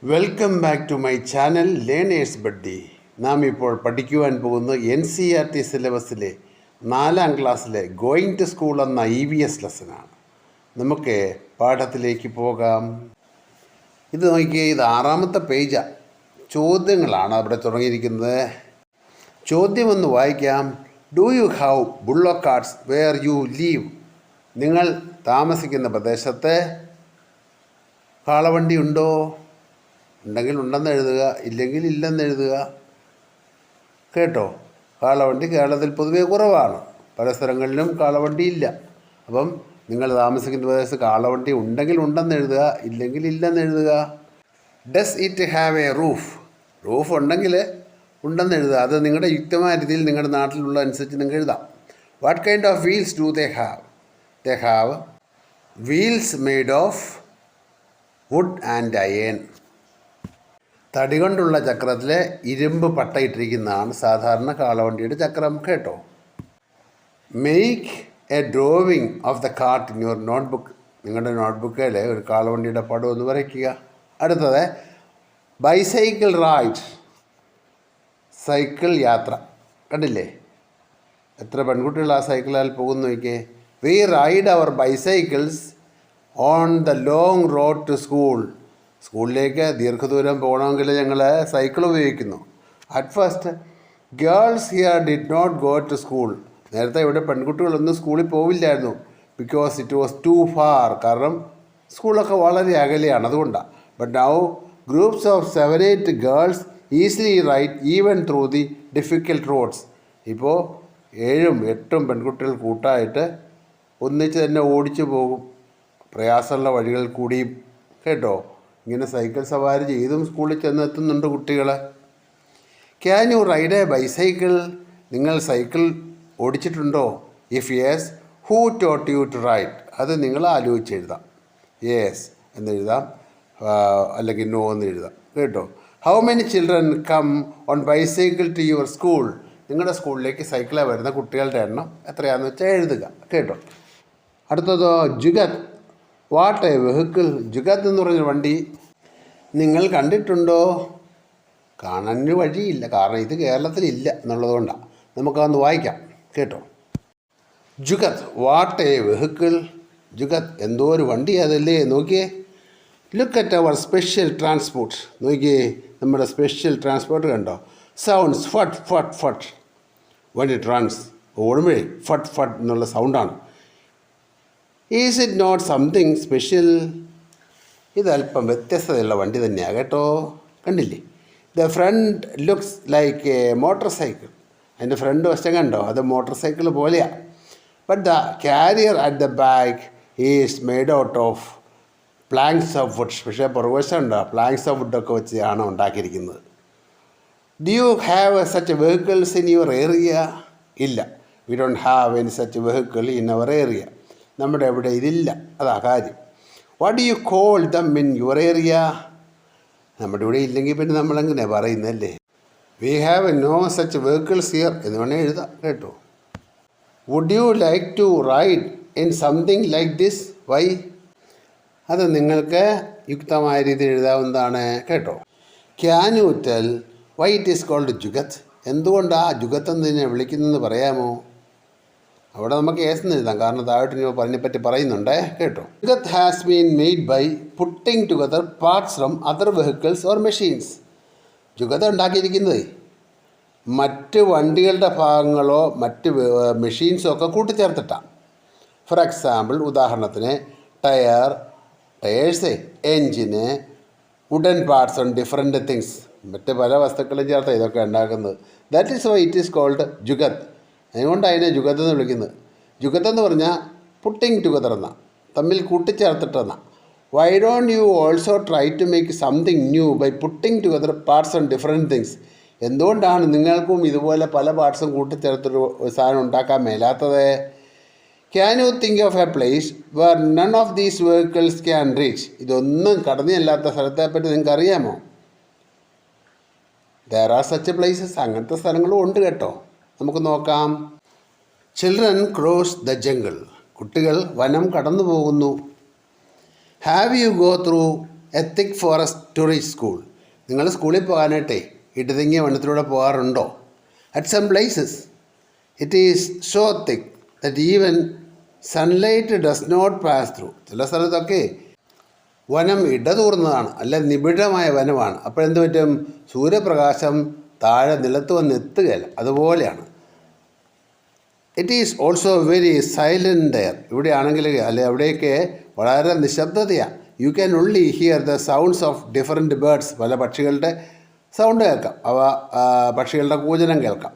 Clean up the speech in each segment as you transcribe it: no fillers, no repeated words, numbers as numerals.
Welcome back to my channel learners buddy. നാം ഇപ്പോൾ പഠിക്കുവാൻ പോകുന്ന NCERT സിലബസിലെ 4ാം ക്ലാസ്സിലെ ഗോയിങ് ടു സ്കൂൾ എന്ന EVS ലെസനാണ്. നമുക്ക് പാഠത്തിലേക്ക് പോകാം. ഇത് നോക്കിയേ, ഇത് 6ാമത്തെ പേജാണ്. ചോദ്യങ്ങളാണ് അവിടെ തുടങ്ങിയിരിക്കുന്നത്. ചോദ്യം ഒന്ന് വായിക്കാം. Do you have bullock carts where you live? നിങ്ങൾ താമസിക്കുന്ന പ്രദേശത്ത് കാളവണ്ടി ഉണ്ടോ? ഉണ്ടെങ്കിൽ ഉണ്ടെന്ന് എഴുതുക, ഇല്ലെങ്കിൽ ഇല്ലെന്ന് എഴുതുക. കേട്ടോ, കാളവണ്ടി കേരളത്തിൽ പൊതുവേ കുറവാണ്. പല സ്ഥലങ്ങളിലും കാളവണ്ടി ഇല്ല. അപ്പം നിങ്ങൾ താമസിക്കുന്ന പ്രദേശത്ത് കാളവണ്ടി ഉണ്ടെങ്കിൽ ഉണ്ടെന്ന് എഴുതുക, ഇല്ലെങ്കിൽ ഇല്ലെന്ന് എഴുതുക. Does it have A roof? Roof ഉണ്ടെങ്കിൽ ഉണ്ടെന്ന് എഴുതുക. അത് നിങ്ങളുടെ യുക്തമായ രീതിയിൽ നിങ്ങളുടെ നാട്ടിലുള്ള അനുസരിച്ച് നിങ്ങൾക്ക് എഴുതാം. What kind of wheels do they have? They have wheels made of wood and iron. തടി കൊണ്ടുള്ള ചക്രത്തിൽ ഇരുമ്പ് പട്ടയിട്ടിരിക്കുന്നതാണ് സാധാരണ കാളവണ്ടിയുടെ ചക്രം. കേട്ടോ. Make A drawing of the cart in your notebook. നിങ്ങളുടെ നോട്ട്ബുക്കിൽ ഒരു കാളവണ്ടിയുടെ പടം ഒന്ന് വരയ്ക്കുക. അടുത്തത് ബൈസൈക്കിൾ റൈഡ്. സൈക്കിൾ യാത്ര. കണ്ടില്ലേ, എത്ര പെൺകുട്ടികൾ ആ സൈക്കിളിൽ പോകുന്നു നോക്കിയേ. We ride our bicycles on the long road to school. സ്കൂളിലേക്ക് ദീർഘദൂരം പോകണമെങ്കിൽ ഞങ്ങൾ സൈക്കിൾ ഉപയോഗിക്കുന്നു. At first girls here did not go to school. നേരത്തെ ഇവിടെ പെൺകുട്ടികളൊന്നും സ്കൂളിൽ പോവില്ലായിരുന്നു. Because it was too far. കാരണം സ്കൂളൊക്കെ വളരെ അകലെയാണ്, അതുകൊണ്ടാണ്. But now groups of 7-8 girls easily ride even through the difficult roads. ഇപ്പോൾ 7-8 പെൺകുട്ടികൾ കൂട്ടായിട്ട് ഒന്നിച്ച് തന്നെ ഓടിച്ചു പോകും പ്രയാസമുള്ള വഴികൾ കൂടിയും. കേട്ടോ, ഇങ്ങനെ സൈക്കിൾ സവാരി ചെയ്തും സ്കൂളിൽ ചെന്നെത്തുന്നുണ്ട് കുട്ടികൾ. Can you ride a bicycle? നിങ്ങൾ സൈക്കിൾ ഓടിച്ചിട്ടുണ്ടോ? If yes, who taught you to ride? അത് നിങ്ങൾ ആലോചിച്ചെഴുതാം. യെസ് എന്നെഴുതാം, അല്ലെങ്കിൽ നോ എന്ന് എഴുതാം. കേട്ടോ. How many children come on bicycle to your school? നിങ്ങളുടെ സ്കൂളിലേക്ക് സൈക്കിളിൽ വരുന്ന കുട്ടികളുടെ എണ്ണം എത്രയാണെന്ന് വെച്ചാൽ എഴുതുക. കേട്ടോ. അടുത്തതോ jugaad. What a vehicle? Jugaad എന്ന് പറഞ്ഞ വണ്ടി നിങ്ങൾ കണ്ടിട്ടുണ്ടോ? കാണാൻ വഴിയില്ല, കാരണം ഇത് കേരളത്തിലില്ല എന്നുള്ളതുകൊണ്ടാണ്. നമുക്കതൊന്ന് വായിക്കാം. കേട്ടോ. Jugaad what a vehicle. Jugaad എന്തോ ഒരു വണ്ടി അതല്ലേ. നോക്കിയേ, look at our special transport. നോക്കിയേ, നമ്മുടെ സ്പെഷ്യൽ ട്രാൻസ്പോർട്ട് കണ്ടോ? Sounds phut phut phut. വണ്ടി ട്രാൻസ് ഓടുമ്പോഴേ ഫട്ട് ഫട്ട് എന്നുള്ള സൗണ്ടാണ്. Is it not something special? ഇതല്പം വ്യത്യസ്തതയുള്ള വണ്ടി തന്നെയാണ്. കേട്ടോ. കണ്ടില്ലേ, the front looks like a motorcycle. അതിൻ്റെ ഫ്രണ്ട് വശം കണ്ടോ, അത് മോട്ടോർ സൈക്കിൾ പോലെയാണ്. But the carrier at the back is made out of planks of wood. പക്ഷേ പുറകുവശം ഉണ്ടോ, പ്ലാങ്ക്സ് ഓഫ് വുഡൊക്കെ വെച്ചാണ് ഉണ്ടാക്കിയിരിക്കുന്നത്. Do you have such vehicles in your area? ഇല്ല, we don't have any such vehicle in our area. നമ്മുടെ ഇവിടെ ഇതില്ല, അതാ കാര്യം. What do you call them in your area? നമ്മുടെ ഇവിടെ ഇല്ലെങ്കിൽ പിന്നെ നമ്മളെങ്ങനെ പറയുന്നല്ലേ. We have no such vehicles here എന്ന് വേണേൽ എഴുതാം. കേട്ടോ. Would you like to ride in something like this? Why? അത് നിങ്ങൾക്ക് യുക്തമായ രീതിയിൽ എഴുതാവുന്നതാണ്. കേട്ടോ. Can you tell why it is called jugaad? എന്തുകൊണ്ടാണ് ജുഗത്ത് എന്നതിനെ വിളിക്കുന്നതെന്ന് പറയാമോ? അവിടെ നമുക്ക് ഏസെന്ന് എഴുതാം, കാരണം താഴോട്ട് ഇനി അതിനെപ്പറ്റി പറയുന്നുണ്ട്. കേട്ടോ. Jugaad has been made by putting together parts from other vehicles or machines. Jugaad ഉണ്ടാക്കിയിരിക്കുന്നത് മറ്റ് വണ്ടികളുടെ ഭാഗങ്ങളോ മറ്റ് മെഷീൻസോ ഒക്കെ കൂട്ടിച്ചേർത്തിട്ടാണ്. ഫോർ എക്സാമ്പിൾ, ഉദാഹരണത്തിന് tyres, engine, wooden parts on different things. മറ്റ് പല വസ്തുക്കളും ചേർത്ത് ഇതൊക്കെ ഉണ്ടാക്കുന്നത്. That is why it is called jugaad. അതുകൊണ്ട് അതിനെ ജുഗത്ത് എന്ന് വിളിക്കുന്നത്. ജുഗത്ത് എന്ന് പറഞ്ഞാൽ പുട്ടിങ് ടുഗദർ എന്നാണ്, തമ്മിൽ കൂട്ടിച്ചേർത്തിട്ടെന്നാണ്. Why don't you also try to make something new by putting together parts on different things? എന്തുകൊണ്ടാണ് നിങ്ങൾക്കും ഇതുപോലെ പല പാർട്സും കൂട്ടിച്ചേർത്തൊരു സാധനം ഉണ്ടാക്കാൻ മേലാത്തത്? Can you think of a place where none of these vehicles can reach? ഇതൊന്നും കടന്നില്ലാത്ത സ്ഥലത്തെപ്പറ്റി നിങ്ങൾക്ക് അറിയാമോ? There are such places. അങ്ങനത്തെ സ്ഥലങ്ങളും ഉണ്ട്. കേട്ടോ. നമുക്ക് നോക്കാം. Children cross the jungle. കുട്ടികൾ വനം കടന്നു പോകുന്നു. Have you go through A thick forest to reach school. നിങ്ങൾ സ്കൂളിൽ പോകാനായിട്ടേ ഇടതിങ്ങിയ വനത്തിലൂടെ പോകാറുണ്ടോ? At some places it is so thick that even sunlight does not pass through. ചില സ്ഥലത്തൊക്കെ വനം ഇടതൂർന്നതാണ്, അല്ല നിബിഡമായ വനമാണ്. അപ്പോഴെന്ത് പറ്റും? സൂര്യപ്രകാശം താഴെ നിലത്ത് വന്ന് എത്തുകയില്ല. അതുപോലെയാണ്. It is also very silent air. ഇവിടെയാണെങ്കിൽ അല്ലെ അവിടെയൊക്കെ വളരെ നിശബ്ദതയാണ്. You can only hear the sounds of different birds. പല പക്ഷികളുടെ സൗണ്ട് കേൾക്കാം, പക്ഷികളുടെ കൂജനം കേൾക്കാം.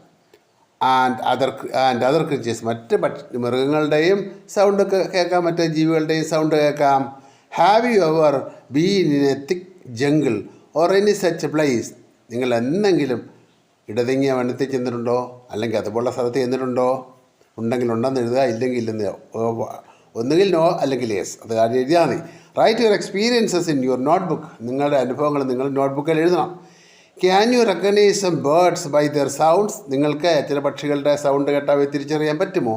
ആൻഡ് അതർ ക്രീച്ചേഴ്സ്, മറ്റ് മൃഗങ്ങളുടെയും സൗണ്ട് കേൾക്കാം, മറ്റ് ജീവികളുടെയും സൗണ്ട് കേൾക്കാം. Have you ever been in A thick jungle or any such place? നിങ്ങൾ എന്തെങ്കിലും ഇടതിങ്ങിയ വനത്തിൽ ചെന്നിട്ടുണ്ടോ? അല്ലെങ്കിൽ അതുപോലുള്ള സ്ഥലത്ത് ചെന്നിട്ടുണ്ടോ? ഉണ്ടെങ്കിൽ ഉണ്ടെന്ന് എഴുതുക, ഇല്ലെങ്കിൽ ഇല്ലെന്ന്. ഒന്നുകിൽ നോ അല്ലെങ്കിൽ യെസ്. അത് കാര്യം എഴുതിയാൽ മതി. Write your experiences in your notebook. നിങ്ങളുടെ അനുഭവങ്ങൾ നിങ്ങൾ നോട്ട്ബുക്കിൽ എഴുതണം. Can you recognise some birds by their sounds? നിങ്ങൾക്ക് ചില പക്ഷികളുടെ സൗണ്ട് കേട്ടാൽ തിരിച്ചറിയാൻ പറ്റുമോ?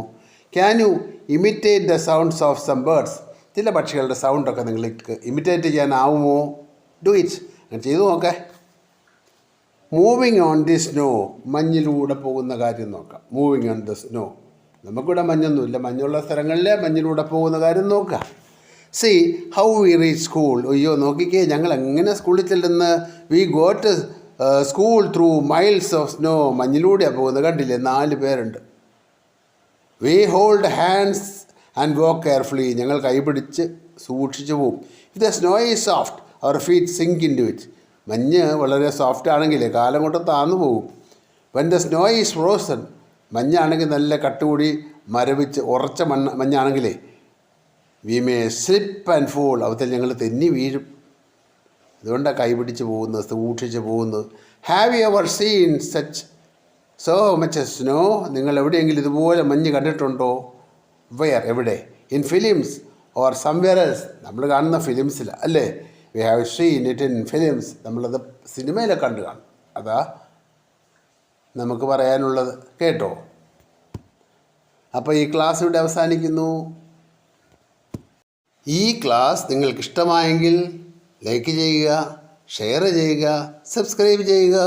Can you imitate the sounds of some birds? ചില പക്ഷികളുടെ സൗണ്ടൊക്കെ നിങ്ങൾക്ക് ഇമിറ്റേറ്റ് ചെയ്യാനാവുമോ? Do it. അങ്ങനെ ചെയ്തു നോക്കേ. Moving on the snow. മഞ്ഞിലൂടെ പോകുന്ന കാര്യം നോക്കാം. Moving on the snow. നമുക്കിവിടെ മഞ്ഞൊന്നുമില്ല, മഞ്ഞുള്ള സ്ഥലങ്ങളിലെ മഞ്ഞിലൂടെ പോകുന്ന കാര്യം നോക്കാം. See how we reach school. അയ്യോ നോക്കിക്കേ, ഞങ്ങൾ എങ്ങനെ സ്കൂളിൽ ചെല്ലുന്ന. We go to school through miles of snow. മഞ്ഞിലൂടെയാണ് പോകുന്നത്, കണ്ടില്ലേ? 4 പേരുണ്ട്. We hold hands and walk carefully. ഞങ്ങൾ കൈപിടിച്ച് സൂക്ഷിച്ചു പോവും. If the snow is soft our feet sink in to it. മഞ്ഞ് വളരെ സോഫ്റ്റ് ആണെങ്കിൽ കാലം കൊണ്ട് താന്നു പോകും. When the snow is frozen. മഞ്ഞാണെങ്കിൽ നല്ല കട്ടുകൂടി മരവിച്ച് ഉറച്ച മഞ്ഞാണെങ്കിലേ we may slip and fall. അവത്തിൽ ഞങ്ങൾ തെന്നി വീഴും. അതുകൊണ്ടാണ് കൈപിടിച്ച് പോകുന്നത്, സൂക്ഷിച്ച് പോകുന്നത്. Have you ever seen such so much snow? നിങ്ങൾ എവിടെയെങ്കിലും ഇതുപോലെ മഞ്ഞ് കണ്ടിട്ടുണ്ടോ? വെയർ? എവിടെ? In films or somewhere else. നമ്മൾ കാണുന്ന ഫിലിംസിൽ അല്ലേ? We have seen it in films. നമ്മളത് സിനിമയിലൊക്കെ കണ്ടു കാണും. അതാ നമുക്ക് പറയാനുള്ളത്. കേട്ടോ? അപ്പോൾ ഈ ക്ലാസ് ഇവിടെ അവസാനിക്കുന്നു. ഈ ക്ലാസ് നിങ്ങൾക്കിഷ്ടമായെങ്കിൽ ലൈക്ക് ചെയ്യുക, ഷെയർ ചെയ്യുക, സബ്സ്ക്രൈബ് ചെയ്യുക.